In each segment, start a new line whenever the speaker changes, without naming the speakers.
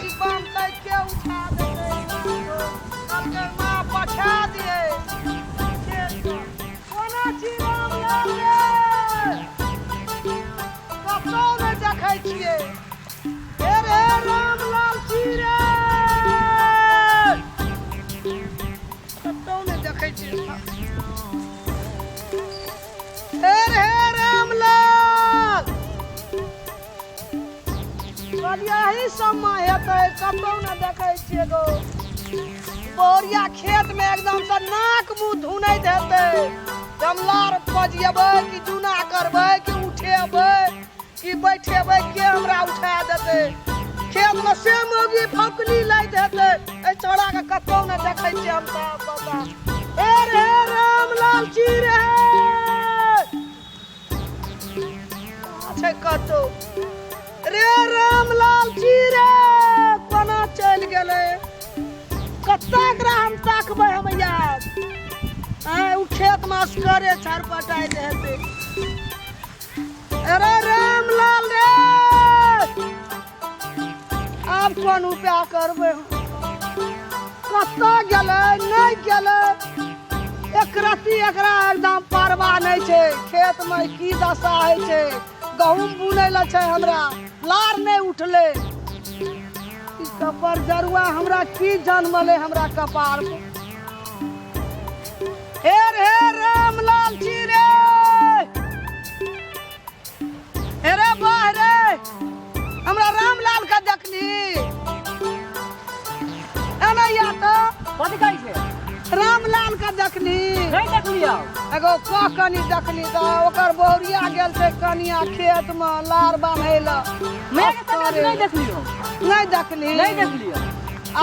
कि बांध के उठा देते कल के माँ पठा दिए कोना चिराम लाल रे कतौ न देखै छियै हे रे रामलाल चिरे कतौ न देखै छियै हे रामलाल यही समय हेतै कतौ न देखै छियै गो बोरिया खेत में एकदम से नाक मुंह धुनैत हेतै जमलार पजियबै कि जुना करबै कि उठेबै कि बैठेबै के हमरा उठा देतै खेत में से मोगी फौकनी लैत हेतै ए छोड़ा के कतौ न देखै छियै हम त पता हे रे रामलाल चिरे छै कतौ रे रामलाल चिरे कोना चल गेलै कतक रा हम ताकबै हम याद उ खेत में असगरे छरपटाइत हेतै अरे रामलाल रे आब कोन उपाय करबै कतऽ गेलै नहि गेलै एक रत्ती एकरा एकदम परवाह नहि छै खेत में की दशा होइ छै गहूम बुनै ला छै हमरा लार नहीं उठले कपार जरुआ हमरा की जन्मले हमरा कपार हे रे रामलाल चिरे हे रे बाह रे हमरा रामलाल का देखली एना या तो
कथी कहै छै
रामलाल का देखली
नहीं देखलियो
एगो कनी देखली त ओकर बहुरिया गेल छै कनिया खेत में लार बांधै ला
मैं नहीं देखलियो
नहीं देखलियो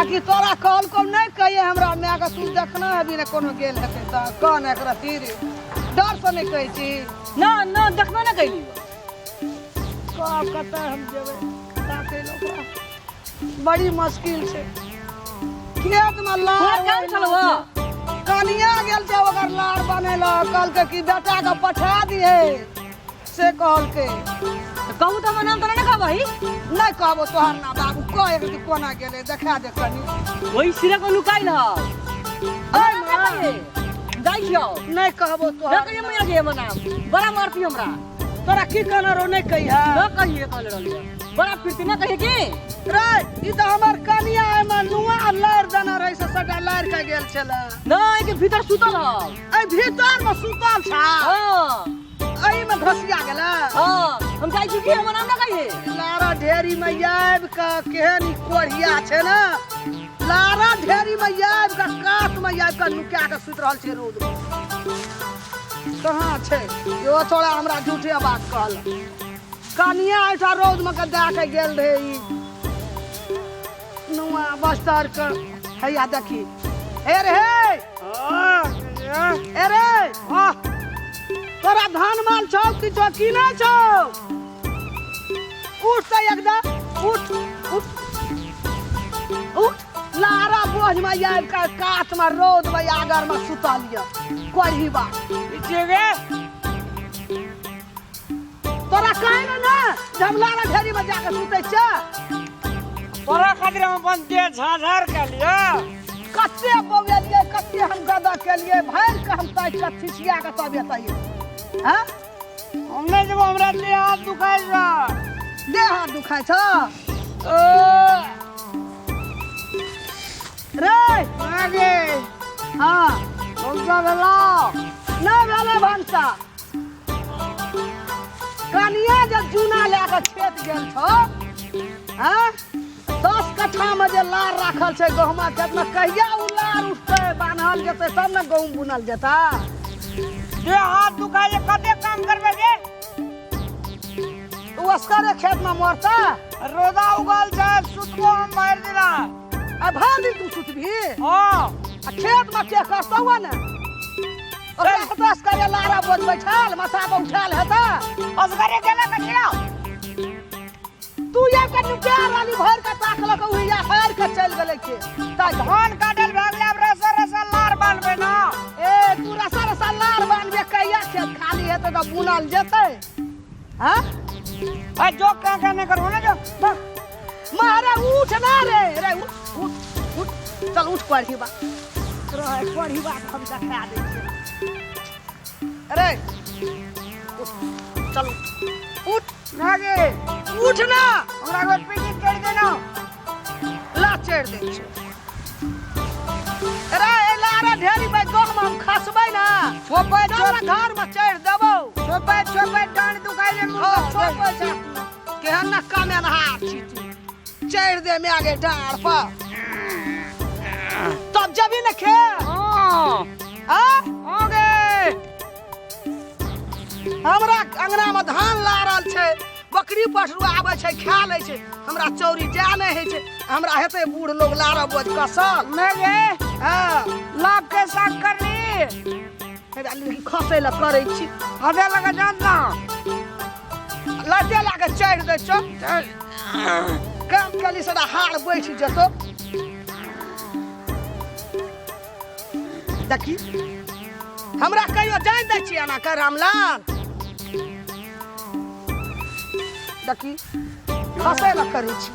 आखिर तोरा कॉल को नहीं कहिए हमरा मैं का तू देखना अभी ने कोनो गेल हेतै त कौन एकरा तीर डर से नहीं कहै छी
ना देखबे ना कैलियो
कब कत हम जेबै ताकै लोकरा बड़ी मुश्किल छै खेत में लार
काम चलबो
कनिया गेल छै ओकर लार बनेला कहलकै कि बेटा के पठा दिए से कहलकै
कहू तो हमर नाम तो नहीं कहबही
नहीं कहबो तोहार ना बाबू कह एक कोना गेले देखा दे कनी
वही सिरा को लुकाइल ह
ओए मां
जाई छियो
नहीं कहबो
ना
तोहार
कहिए मैं के हमर नाम बड़ा मारती हमरा
तोरा की कहना रो नहीं कहिया
ना कहिए कहले रहलियो बड़ा फिरती ना कहिए की
रे ई त हमर कनिया है में नुआ लार देना रही से सटा लार के गेल छला
नहीं के भीतर सुतल ह
ए भीतर में सुतल छा
हां
एही में घसिया गेला
हां हम जाई छी की हमर नाम ना कहिए
लारा ढेरी में आब का केहन कोढ़िया छै ना लारा ढेरी में आब का काट में आब का नुका के सुत रहल छै रोड कहां छै यो थोड़ा हमरा झूठे बात कहल कनिया ऐसा रोड में के दे के गेल रहे ई नुआ बस्तर के हैया देखी हे रे हे रे हां तोरा धान माल छौ कि छौ कि नहीं छौ उठ तो एकदम उठ लारा बोझ में आब का काट में रोड में आगर में सुता लिया कोढ़ी बा
पीछे गे
तोरा कहे ना जमलारा ढेरी में जाके सुते छ
तोरा खातिर हम अपन देह झाझार के लिए
कत्ते बोलिए कत्ते हम गदा के लिए भैर के हम ताई के ठिसिया के तब एतै हैं
हमने जब हमरा देह हाथ दुखाई जा
देह हाथ दुखाय छ रे
आगे
हां
भंसा भेला
ना भेले भंसा कनिया जब जूना लेके खेत गेल छ हैं 10 कट्ठा में जे लार राखल छै गहुमा खेत में कहिया उ लार उठतै बान्हल जेतै तब न गहूम बुनल जेता
देह हाथ दुखाई कते काम करबे गे
तू असकरे खेत में मरता
रोदा उगल छै सुतबो हम मार दिला
आ भर दिन तू सुतबी
हां
आ खेत में के करतौ न ओकरा 10 करे लारा बोझ बैठाल माथा पे उठाल हेता
असगरे गेला कटिया
तू ये के नुकार वाली भर के ताकल के उहिया हार के चल गेले के ता
धान काटल भागले अब रसा रसा लार बांधबे ना
ए तू रसा रसा लार बांधबे कहिया खेत खाली हेतै त बुनल जेतै हां
आ जो का नहीं करो ना जो
मारे उठ ना रे रे उठ उठ उठ चल उठ पढ़ी बा पढ़ी बा हम देखा दे अरे चल उठ
नागे
उठ ना
हमरा को पीटी कर देना
ला चढ़ दे अरे ए लारा ढेरी भाई गहम हम खसबै ना
छोपे
हमरा घर में चढ़ देबो
छोपे डांड दुखाई ले
हां छोपे जा केहन ना कामे ना हाथ छी चढ़ दे में आगे डाढ़ पर तब जबी न खे हां
ओगे
हमरा अंगना में धान ला रहल छै बकरी पठरू आबै छै खा लै छै हमरा चौरी जा नहि होइ छै हमरा हेतै बूढ़ लोग लारा बोझ कसल
नागे
हां
लाभ के साथ कर ली
हेबे खसै ला करै छी
हदे लगा जानना
लटे लाके चढ़ दे चल काम कली सदा हार बैठ जतो देखी हमरा कहियो जान दै छी एना कर रामलाल देखी खसै ला करै छी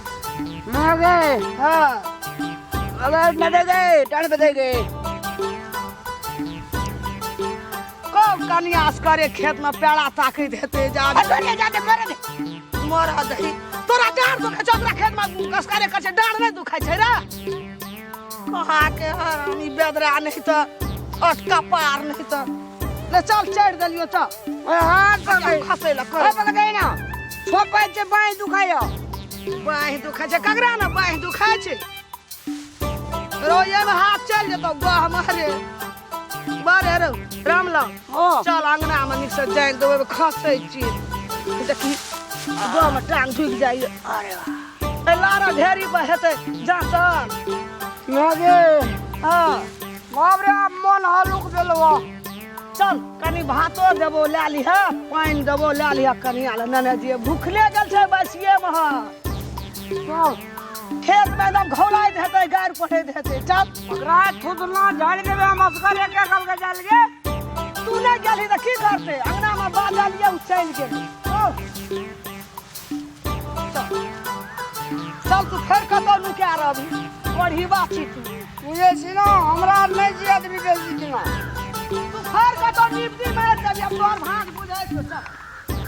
नागे
हां
अगर न दे गए डांड पे दे गए
को कन्यास करे खेत में पेड़ा ताकैत हेतै जा
अरे जाते मर दे
मर दही तोरा डाँड़ दुखै छै ओकरा खेत में कसकारे कर छै डाँड़ नहीं दुखै छै रे कहा के हरामी बेदरा नहीं तो अटका पार नहीं तो ले चल चढ़ देलियो चल
ओए हाथ पकड़
खसै ला
अरे
कर
पकड़ गई ना छोपे से बाई दुखायो
बाहि दुखै छै ककरा ना बाहि दुखै छै रोये में हाथ चल जेतो गह मारे बारे रो रामलाल
ओ
चल अंगना में निक से जान देबे खसै छी देखी गह में टांग ढुक जाइए
अरे वाह
ए लारा ढेरी पर हेतै जातन
नागे
हां
बाप रे मन हलुक देलवा
चल कनी भातो देबो लै लिह पानी देबो लै लिह कनी आले नने जी भूखले गेल छै बसिए में
चल
खेत में एकदम घोलाइत हेतै गाड़ पठैत हेतै चल
ओकरा थुदना झाड़ देबे हम असकर एक कल के चल गे
तू नहीं गेली त की करते अंगना में बाजलिए उ चल गेल चल तू फेर कतौ नुका रहबी पढ़ी बाची तू
मुझे सिनो हमरा नहीं जी आदमी बेसी दिना
तू फेर कतौ निपटी मार देबी अब तोर भाग बुझै छौ चल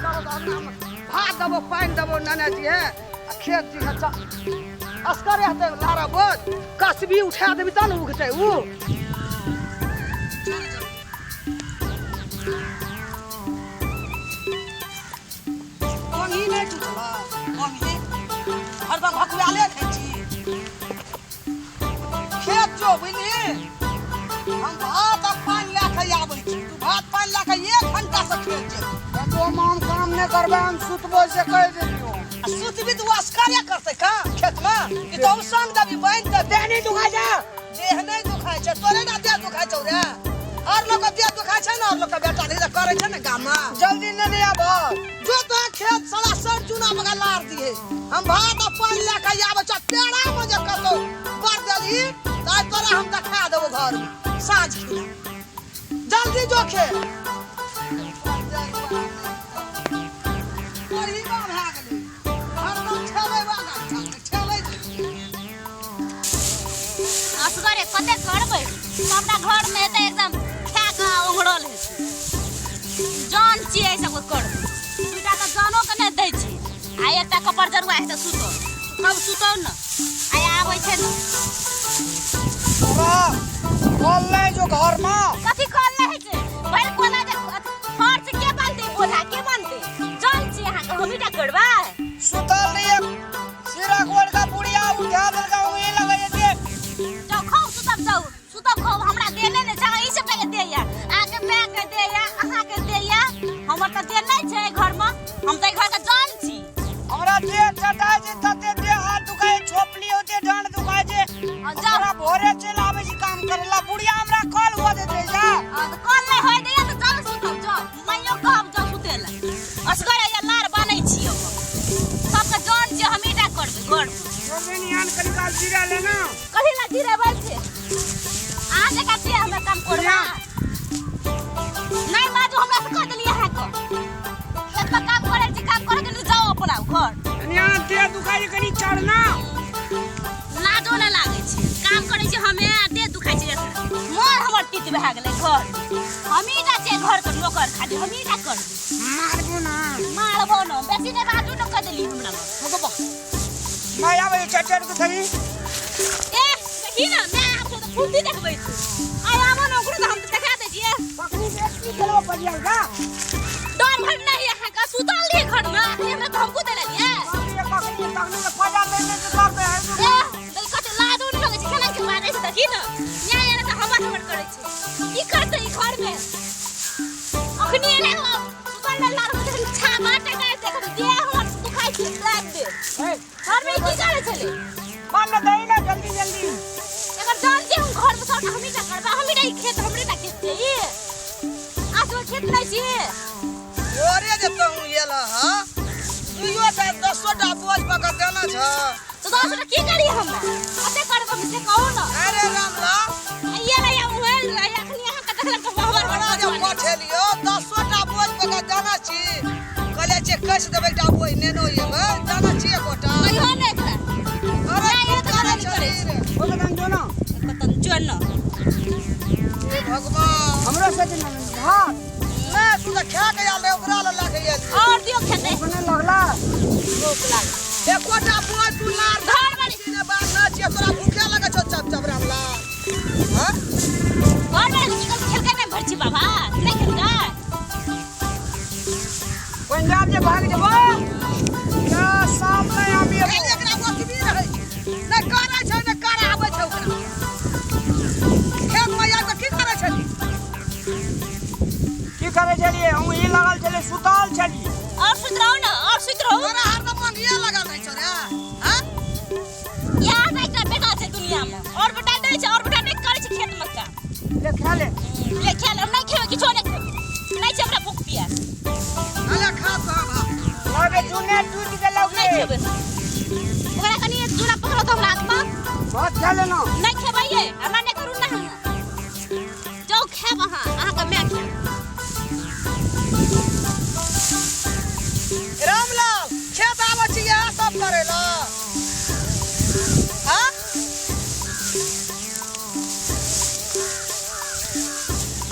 चल अंगना में भात देबो पानी देबो नने जी है खेत जी है चल अस्कर हेतै लारा बोझ कसबी उठा देबी त न उगतै उ कोनी नहीं टूटला कोनी हरदम भकुआले खाइ छी खेत जो बुझली हम भात आ पानी ला के आबै छी तू भात पानी ला के 1 घंटा से खेत जे
तो हम काम नहीं करबे हम सुतबो से कह देलियो
आ सुतबी तू अस्कारे करतै का खेत में कि तो संग दबी बांध दे देह नहीं दुखाइ जा देह नहीं दुखाइ छै तोरे ना देह दुखाइ छौ रे और लोग के देह दुखाइ छै ना और लोग के बेटा रे करे छै ना गाम में
जल्दी नहीं आब
जो तो खेत साला सर चूना मगा लार दिए हम भात आ पानी ला के आबै छ पेड़ा में जे कतो बर देली ताय तोरा हम देखा देबो घर में साँझ के जल्दी जो खे पढ़ी बा भए गेलै हरदम छेलै बागा छेलै
असगरे कते करबै हमरा घर में त एकदम खा खा ओंगड़ल है जान छियै सब करबै बेटा त जानो के नहि दै छी आ एकटा कपड़ जरुआ है त सुतो कब सुतो न आय आबै छै न
कॉल नहीं जो घर में
कथी कॉल नहि छै भइल कोना जे खर्च के बनतै बोझा के बनतै जान छी अहाँ के हमीटा करबै
सुतल नहीं सिरा गोड़ का बुढ़िया उठा दे का उही लगे जे
जाओ खाओ सुतब खाओ हमरा देने ने छै ई सब के देया आके मैं के देया अहाँ के देया हमर त दे नहीं छै घर में हम त घर के जान छी
हमरा देह चटाई जे तते देह हाथ दुखाए छोपली होते डांड दुखाए जे हमरा भोरे चल आवे छी काम करेला बुढ़िया हमरा कॉल हो देते जा
कॉल नहीं होय दैया त चल सुतब जाओ मैयो कहब जाओ सुतेला असगरे या लार बनै छी हम सबके जान छी हम ईटा करबै घर में
जल्दी निहान कनी काल सिरा लेना
कथी ला गिरेबै छै आ जका छी हम काम करबा नहीं बाजू हमरा से कह देलिए है को खेत में काम करे छी काम करे के जाओ बनाऊ घर
यहाँ दे दुखाई कनी चढ़ना
लाजो न लागे छै काम करै छी हमे देह दुखाइ छै मोर हमर तीत भए गेलै घर हमीटा छै घर के नौकर खाली हमीटा कर मारबो न बेसी ने बाजू न कह देली हमरा हो बा
मैं आबै चटर के थई
ए देखी न मैं आपको तो फुर्ती देखबै छी आय आबो न ओकरो हम देखा दे छियै
पकड़ी बेसी चलो पड़ियागा
डर भर नहीं है का सुतल ली घर में आखिर में हमको दे लेलिए
ये पकड़ी तकनी में पजा लेने से करते हैं
ए दल कत लादो न लगे छै खेला के मारे छै देखी न न्याय ने त हमर करे छै की करते ई घर में अखनी ने सुतल में लार में छा माटे का देख दे हमर दुखाई छै लाग दे घर में की करे छले
बन दई ना जल्दी जल्दी
अगर जान जे हम घर में सब हमी ना करबा हमी नहीं खेत हमरे ना खेत छै ई आसो खेत नहीं छी
ओरे जे कहूं येला ह दुइयो टा 10 टा बोझ पका देना छ
तो दोस्त की करी हम कते करब से कहू न
अरे रामला
ये ला या मोबाइल ला या खनी यहां का देखला के बाहर
बड़ा जे पठेलियो 10 टा बोझ पका देना छी कहले जे कस देबै टा बोझ नेनो येबे देना छी एकोटा
कहियो नै एकरा
अरे
ये तो करे
करे
बोले कान जो ना
कतन जोन
भगवान
हमरो से दिन भात
मैं तू तो खा के आले ओकरा ला लागे ये
और दियो खेते
बने लगला
भूख लाग
एकोटा बोझ तू लार
घर वाली
ने बात ना छी तोरा भूखे लगे छौ चप चप रामला हां
घर वाली निकल खेल के नहीं भरची बाबा नहीं खेलगा
पंजाब जे भाग जेबो या सामने आबी
ए एकरा वो की भी रहै न करे छै न करे आबै छै ओकरा खेत में या की करे छै
की करे चलिए हम ई लगल चले सुताल चलिए
और सुत रहो ना और सुत रहो
तोरा हरदम मन ये लगा नहीं छ रे हां
यार नहीं कर बेकार छै दुनिया में और बेटा नहीं छै और बेटा नहीं करे छै खेत में का
ले खा ले
ले खेल हम नहीं खेबे किछो नहीं खेबे नहीं छै हमरा भूख पियास
अले खा तो भा
लगे चुने टूट के लगे
नहीं खेबे ओकरा कनी जुड़ा पकड़ो तो हमरा हाथ में
भात खा लेना
नहीं खेबैये हमरा नहीं करू ना हम जाओ खेब अहाँ का मैं खेब
रामलाल खेत आबै छी यह सब करेला हां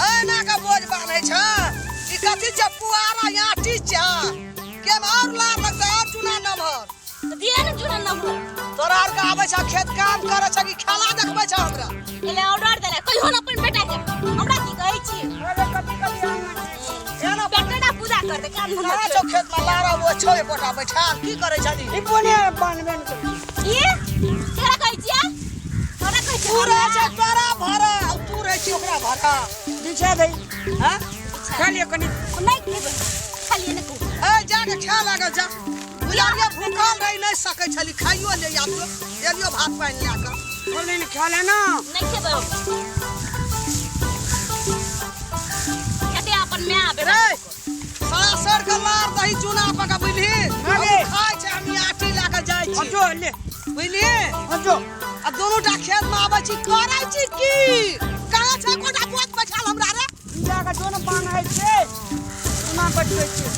आना का बोझ बांधै छ ई कथि छ पुआरा याटी छ के में और लार लगता और चुना नमहर
तो दिए ना जुड़ा नंबर
तोरा आर के आबै छ खेत काम करे छ कि खेला देखबै छ हमरा
एले ऑर्डर देले कोई होना अपन बेटा के हमरा की कहै छी
अरे कभी कभी हम
एना
बेटा पूजा कर दे काम
कहाँ
धंधा
छौ खेत में लारा वो छौ एकोटा बैठाल की करे छली
ई बोने बांधबेन के
ये तेरा कहै छियै तोरा कहै
तू रहे छ तोरा भरा तू रहे छी ओकरा भरा
पीछे दई
हां
खा ले कनी
नहीं खेबे खाली ने को
ए जाके खा लागे जा बुलारिया भूखल रही नहीं सकै छली खाइयो ले या तो एलियो भात पानी ला के
बोले ने खा लेना
नहीं खेबे कते अपन मैं आबे
रे सरासर के लार दही चूना पका बुझली
अरे।
खाय छै हम आटी ला के जाय छी
जो ले
बुझली
जो
आ दोनों टा खेत में आबै छी करै छी की कहाँ छै कोटा बोझ बैठाल हमरा रे
जाके जो न बांधै छै सुना बटबै छै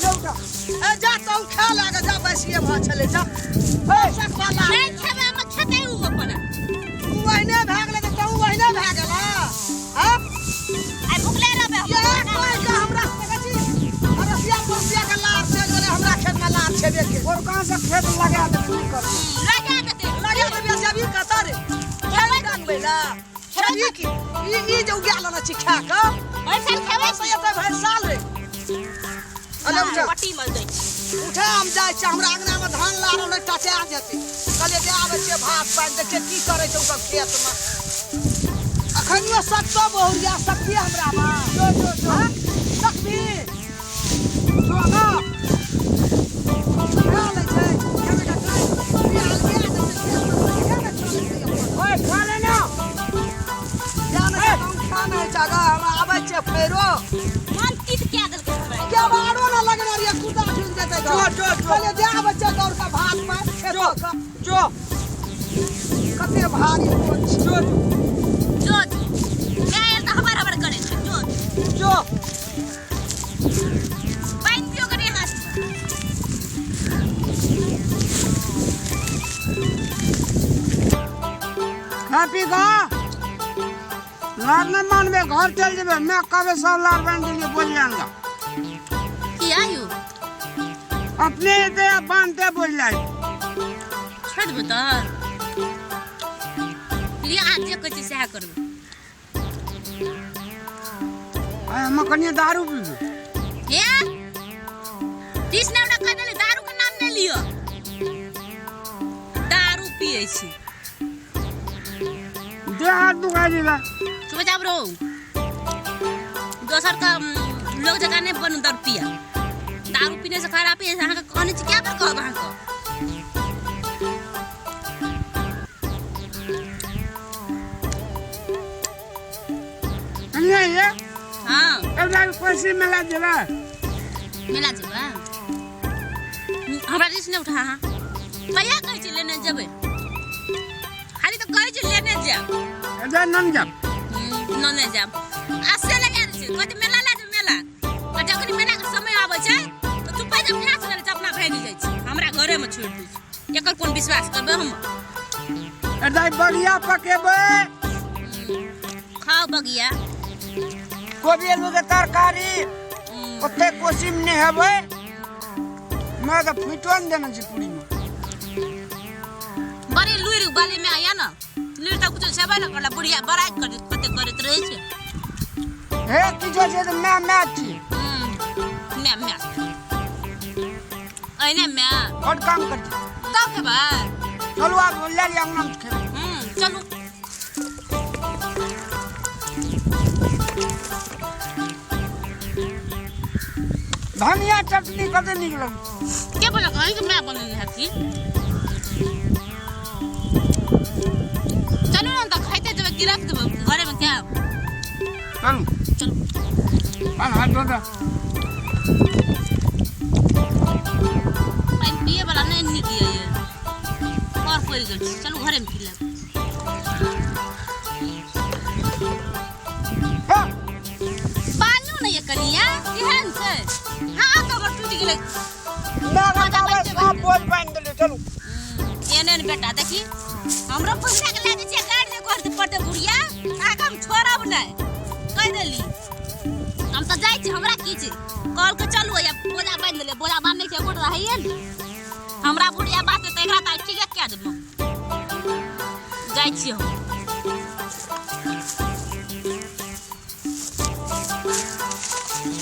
लौटा
ए जा तू खा लागे जा बैसिए भा छले जा ए सब वाला
नहीं खेबे हम खेते उ अपन
तू वहने भाग ले तू वहने भाग गेला हां
आई भुखले रहबे
ये कोई का हमरा से छी रसिया परसिया के लार से गेले हमरा खेत में लार छेबे के
और कहां से खेत लगा दे नहीं कर
लगा देते
लगे तो जबी कतर खेबे कानबे ला खेबी की ई जो गेल ना छी खा के
भाई साल खेबे
से ये तो भर साल रे अले उठा
पट्टी मल दे
उठा हम जाय छी हमरा अंगना में धान लारल रे टचा जेते कहले जे आबै छै भात पानि देखे की करे छै सब खेत में अखनियो सत्तो बहुरिया सकबी हमरा में जो हां सकबी जो ना खा ले छै खेबे का छै
ओए खा लेना
जाने हम खाना जगह हम आबै छै फेरो
मन तीत क्या दल के हमरा
क्या बाड़ो ना लगना रे कुदा ठुक जेते
जो
कहले जे आबै छै दौड़ का भात में खेतो का
जो
कते भारी बोझ
जो
जो क्या यार तो हमार करे छै जो
जो
पाइन पियो करे हाथ
खा पी गा लार न मानबे घर चल जेबे मैं कबे सब लार बांध दिए बोल जाऊंगा
की आयु
अपने ते बांधते बोल जाए
छोड़ बता लिया आज कुछ से करू
हम कन्या दारू पीबे
हे तीस ने उड़ा कदले दारू के नाम ने लियो दारू पिए छी
दे हाथ दुखा दिला
चुप जा ब्रो दोसर का लोग जगह ने बनू दारू पिया दारू पीने से खराब है हां का कहने से क्या कर कहब हां को
कन्या ये
हां
अब लाग कोसी मेला जेबा
मेला जेबा हमरा रिस ने उठा हां कहिया कहै छी लेने जेबै खाली तो कहै छी लेने जा
एजा नन जा
नने जाब आसे लगा दे छै कहै मेला ला मेला आ जखन मेला के समय आबै छै तो तू पे जब न्यास करे अपना भागी जाइ छी हमरा घरे में छोड़ दै छी एकर कोन विश्वास करबे हम
एजा बढ़िया पकेबे
खाओ बगिया
कोबी आलू के तरकारी ओते कोसी में हेबे मैं तो फुटन देना छी पूरी में
बड़ी लुइर बाले में आया ना लुइर त कुछ सेबे न करला बुढ़िया बराई कर कते करत रहे छै
हे किछो छै त मैं छी
मैं आइने मैं
और काम करती
तो के बा
चलो आप ले लिया अंगना में खेल
चलो
धनिया चटनी कदे निकल
के बोला कहीं कि मैं बनने हती चलो ना तो खाइते जब गिरफ्त घरे में क्या
चलो हाथ धो दे
पानी पिए वाला नहीं निकली है ये और कोई गल चलो घरे में पी ले बालू नहीं ये कनिया केहन से हां कबर टूट गेले
ना बतावे सब बोझ बांध दे चलो
एने बेटा देखी हमरा पैसा के लागे छै गाड़ दे करते पड़ते बुढ़िया आके हम छोड़ब नहीं कह देली हम तो जाई छी हमरा की छै कॉल के चलू या बोझा बांध ले बोझा बांधे के गोड़ रहिए ने हमरा बुढ़िया बात त एकरा त ठीक है क्या देबो जाई छी हम